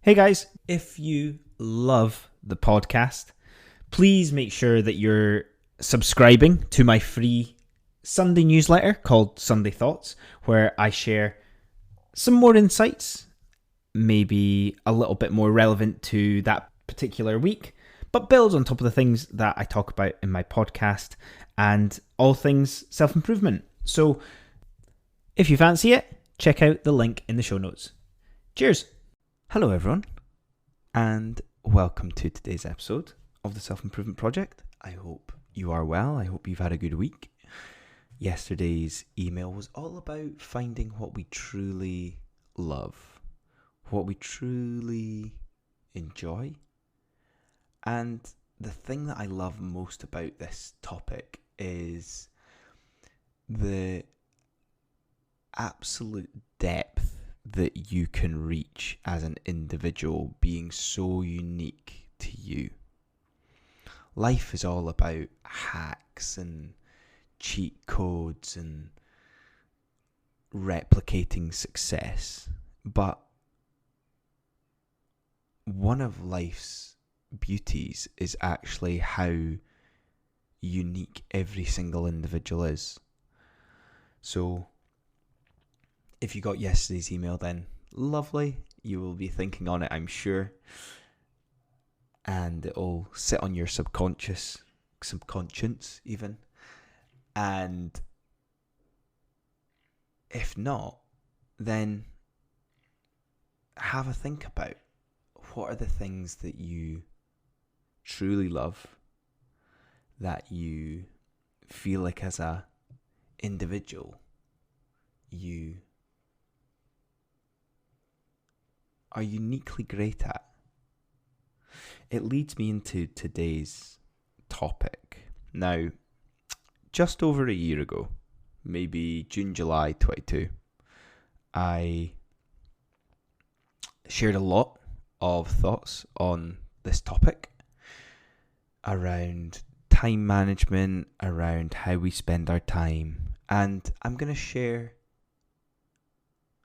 Hey guys, if you love the podcast, please make sure that you're subscribing to my free Sunday newsletter called Sunday Thoughts, where I share some more insights, maybe a little bit more relevant to that particular week, but builds on top of the things that I talk about in my podcast and all things self-improvement. So if you fancy it, check out the link in the show notes. Cheers! Hello everyone, and welcome to today's episode of the Self-Improvement Project. I hope you are well. I hope you've had a good week. Yesterday's email was all about finding what we truly love, what we truly enjoy. And the thing that I love most about this topic is the absolute depth that you can reach as an individual, being so unique to you. Life is all about hacks and cheat codes and replicating success, but one of life's beauties is actually how unique every single individual is. So if you got yesterday's email, then lovely. You will be thinking on it, I'm sure. And it'll sit on your subconscious even. And if not, then have a think about what are the things that you truly love, that you feel like as a individual you are uniquely great at. It leads me into today's topic. Now, just over a year ago, maybe June, July 22, I shared a lot of thoughts on this topic around time management, around how we spend our time, and I'm going to share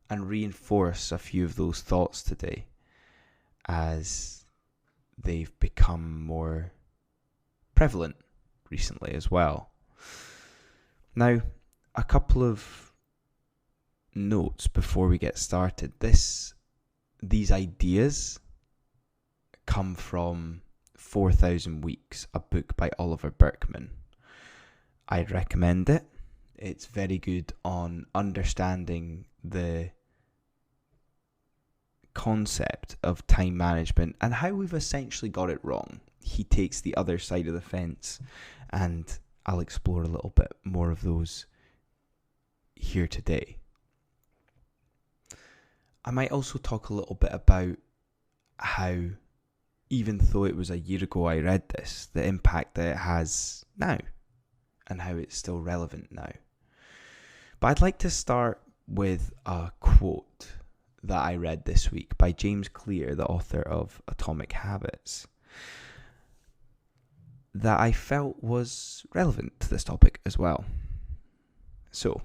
and reinforce a few of those thoughts today as they've become more prevalent recently as well. Now, a couple of notes before we get started. These ideas come from 4,000 Weeks, a book by Oliver Burkeman. I'd recommend it. It's very good on understanding the concept of time management and how we've essentially got it wrong. He takes the other side of the fence, and I'll explore a little bit more of those here today. I might also talk a little bit about how, even though it was a year ago I read this, the impact that it has now and how it's still relevant now. But I'd like to start with a quote that I read this week by James Clear, the author of Atomic Habits, that I felt was relevant to this topic as well. So,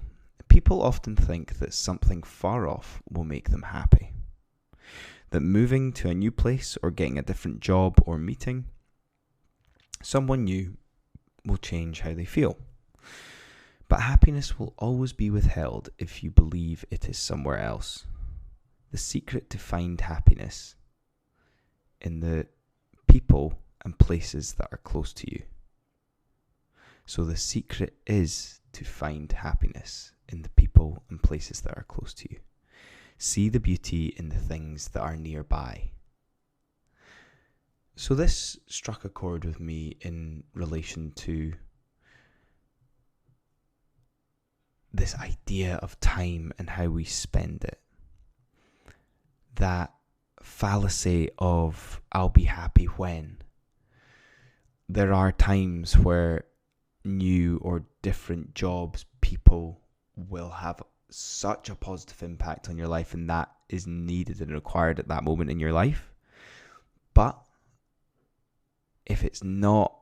people often think that something far off will make them happy, that moving to a new place or getting a different job or meeting someone new will change how they feel. But happiness will always be withheld if you believe it is somewhere else. The secret to find happiness in the people and places that are close to you. So the secret is to find happiness in the people and places that are close to you. See the beauty in the things that are nearby. So this struck a chord with me in relation to this idea of time and how we spend it. That fallacy of I'll be happy when. There are times where new or different jobs, people will have such a positive impact on your life, and that is needed and required at that moment in your life. But if it's not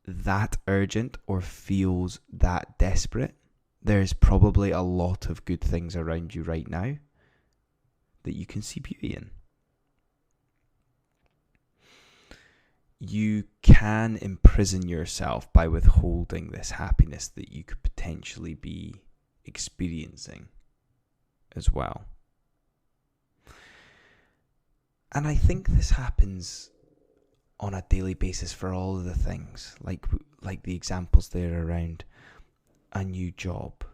that urgent or feels that desperate, there's probably a lot of good things around you right now that you can see beauty in. you can imprison yourself by withholding this happiness that you could potentially be experiencing as well. And I think this happens on a daily basis for all of the things, like the examples there around a new job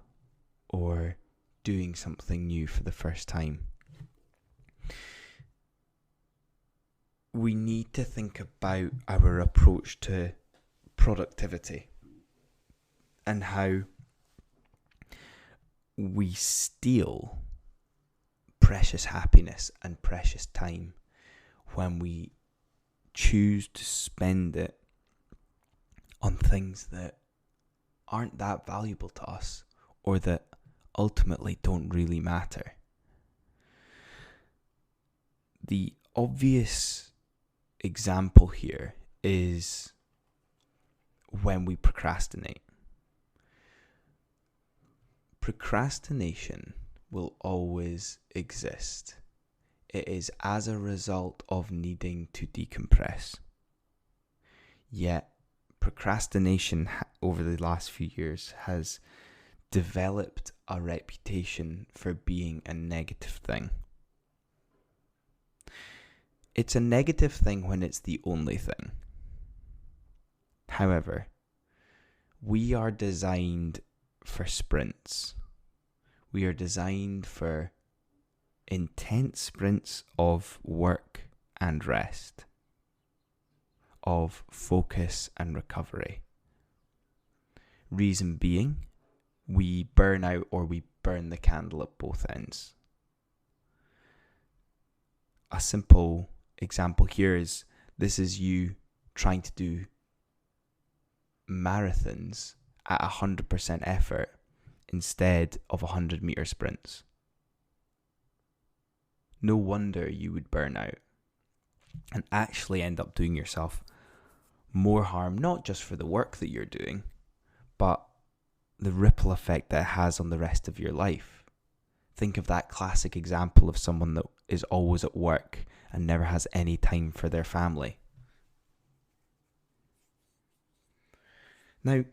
or doing something new for the first time. We need to think about our approach to productivity and how we steal precious happiness and precious time when we choose to spend it on things that aren't that valuable to us or that ultimately don't really matter. The obvious example here is when we procrastinate. Procrastination will always exist. It is as a result of needing to decompress. Yet, procrastination over the last few years has developed a reputation for being a negative thing. It's a negative thing when it's the only thing. However, we are designed for sprints. We are designed for intense sprints of work and rest, of focus and recovery. Reason being, we burn out or we burn the candle at both ends. A simple example here is this is you trying to do marathons at 100% effort instead of 100-meter sprints. No wonder you would burn out and actually end up doing yourself more harm, not just for the work that you're doing, but the ripple effect that it has on the rest of your life. Think of that classic example of someone that is always at work and never has any time for their family. Now,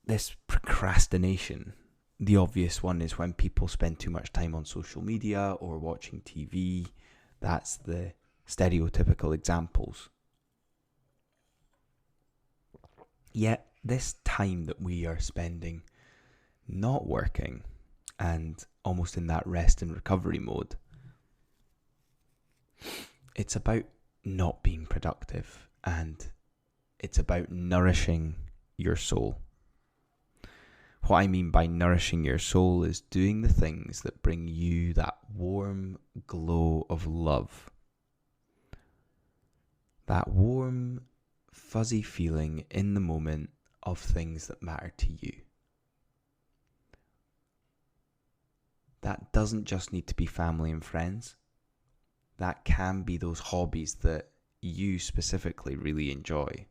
this procrastination, the obvious one is when people spend too much time on social media or watching TV. That's the stereotypical examples. Yet, this time that we are spending not working and almost in that rest and recovery mode, it's about not being productive and it's about nourishing your soul. What I mean by nourishing your soul is doing the things that bring you that warm glow of love. That warm, fuzzy feeling in the moment of things that matter to you. That doesn't just need to be family and friends. That can be those hobbies that you specifically really enjoy.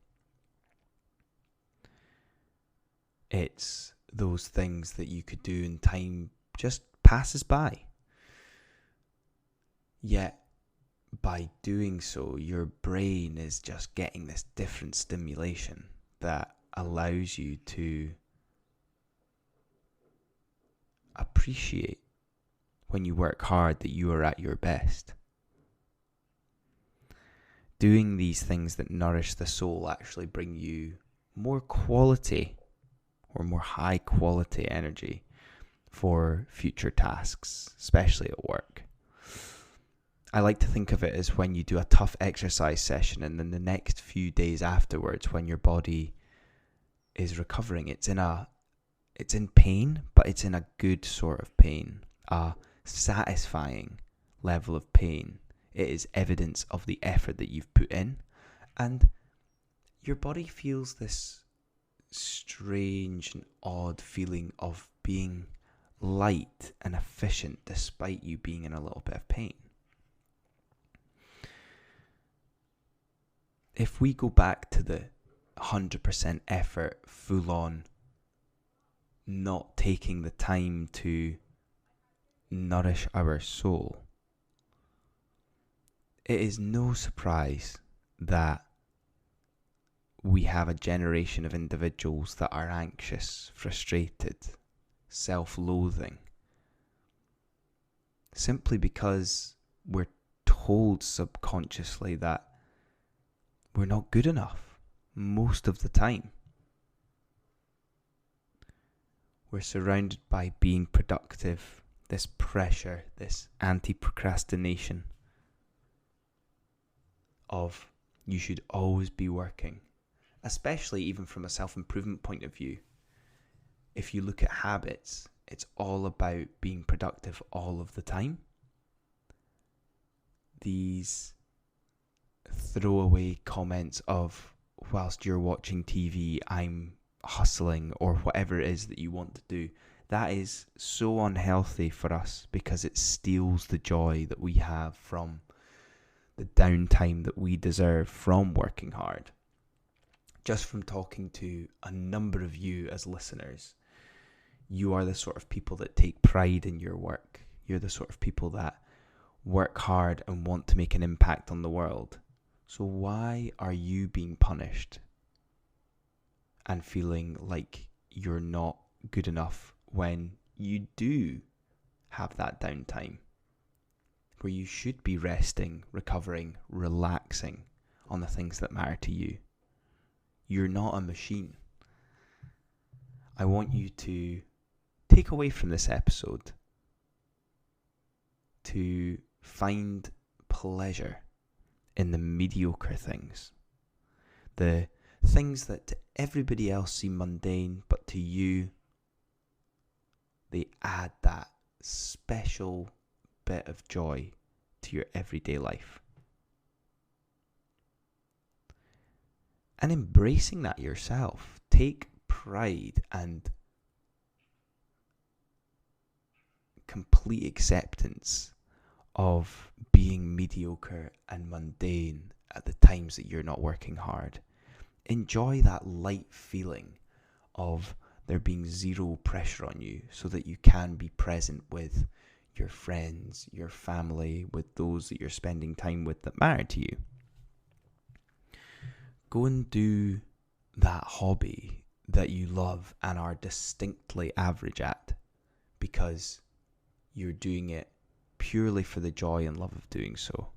It's those things that you could do and time just passes by. Yet, by doing so, your brain is just getting this different stimulation that allows you to appreciate when you work hard that you are at your best. Doing these things that nourish the soul actually bring you more quality or more high quality energy for future tasks, especially at work. I like to think of it as when you do a tough exercise session and then the next few days afterwards when your body is recovering, it's in pain, but it's in a good sort of pain, a satisfying level of pain. It is evidence of the effort that you've put in, and your body feels this strange and odd feeling of being light and efficient despite you being in a little bit of pain. If we go back to the 100% effort, full on, not taking the time to nourish our soul, it is no surprise that we have a generation of individuals that are anxious, frustrated, self-loathing, simply because we're told subconsciously that we're not good enough most of the time. We're surrounded by being productive, this pressure, this anti-procrastination of you should always be working, especially even from a self-improvement point of view. If you look at habits, it's all about being productive all of the time. These throwaway comments of, whilst you're watching TV, I'm hustling, or whatever it is that you want to do, that is so unhealthy for us because it steals the joy that we have from the downtime that we deserve from working hard. Just from talking to a number of you as listeners, you are the sort of people that take pride in your work. You're the sort of people that work hard and want to make an impact on the world. So why are you being punished and feeling like you're not good enough when you do have that downtime where you should be resting, recovering, relaxing on the things that matter to you? You're not a machine. I want you to take away from this episode to find pleasure in the mediocre things. The things that to everybody else seem mundane, but to you, they add that special bit of joy to your everyday life. And embracing that yourself. Take pride and complete acceptance of being mediocre and mundane at the times that you're not working hard. Enjoy that light feeling of there being zero pressure on you so that you can be present with your friends, your family, with those that you're spending time with that matter to you. Go and do that hobby that you love and are distinctly average at because you're doing it purely for the joy and love of doing so.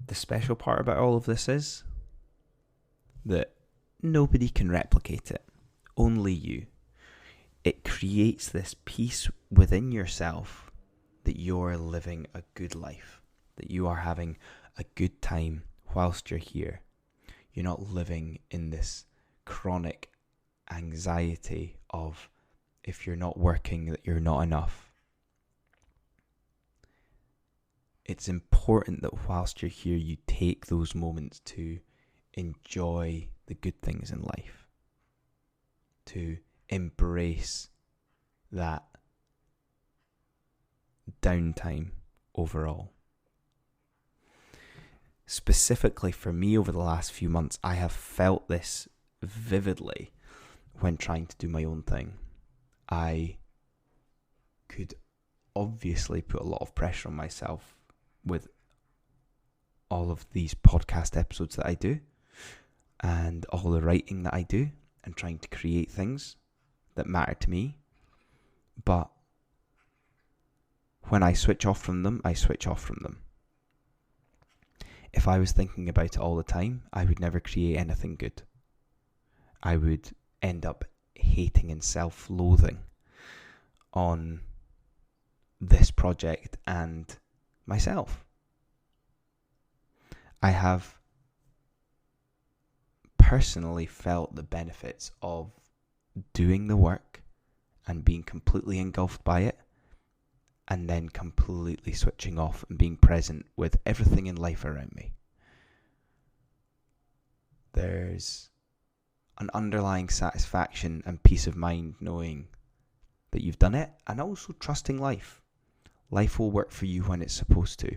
The special part about all of this is that nobody can replicate it, only you. It creates this peace within yourself that you're living a good life, that you are having a good time whilst you're here. You're not living in this chronic anxiety of if you're not working that you're not enough. It's important that whilst you're here you take those moments to enjoy the good things in life, to embrace that downtime overall. Specifically for me over the last few months, I have felt this vividly when trying to do my own thing. I could obviously put a lot of pressure on myself with all of these podcast episodes that I do and all the writing that I do and trying to create things that matter to me. But when I switch off from them, I switch off from them. If I was thinking about it all the time, I would never create anything good. I would end up hating and self-loathing on this project and myself. I have personally felt the benefits of doing the work and being completely engulfed by it, and then completely switching off and being present with everything in life around me. There's an underlying satisfaction and peace of mind knowing that you've done it, and also trusting life. Life will work for you when it's supposed to,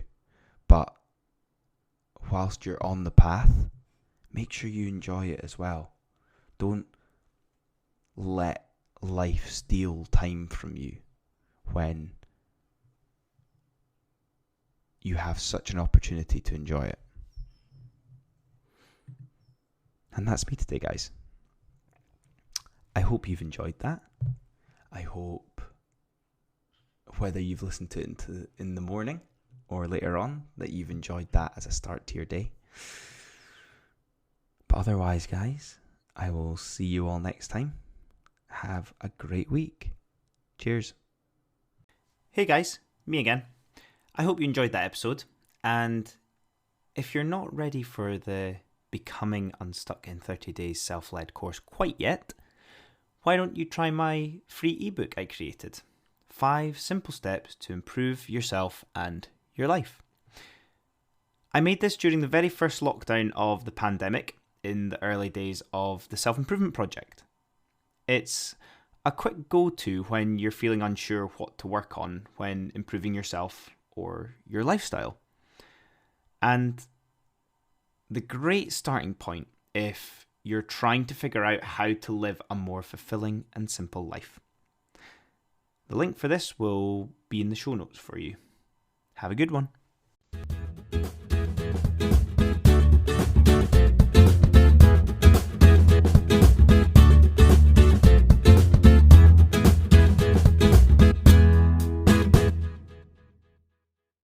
but whilst you're on the path, make sure you enjoy it as well. Don't let life steal time from you when you have such an opportunity to enjoy it. And that's me today, guys. I hope you've enjoyed that. I hope whether you've listened to it in the morning or later on, that you've enjoyed that as a start to your day. But otherwise, guys, I will see you all next time. Have a great week. Cheers. Hey guys, me again. I hope you enjoyed that episode. And if you're not ready for the Becoming Unstuck in 30 Days self-led course quite yet, why don't you try my free ebook I created? 5 simple steps to improve yourself and your life. I made this during the very first lockdown of the pandemic in the early days of the self-improvement project. It's a quick go-to when you're feeling unsure what to work on when improving yourself or your lifestyle. And the great starting point if you're trying to figure out how to live a more fulfilling and simple life. The link for this will be in the show notes for you. Have a good one.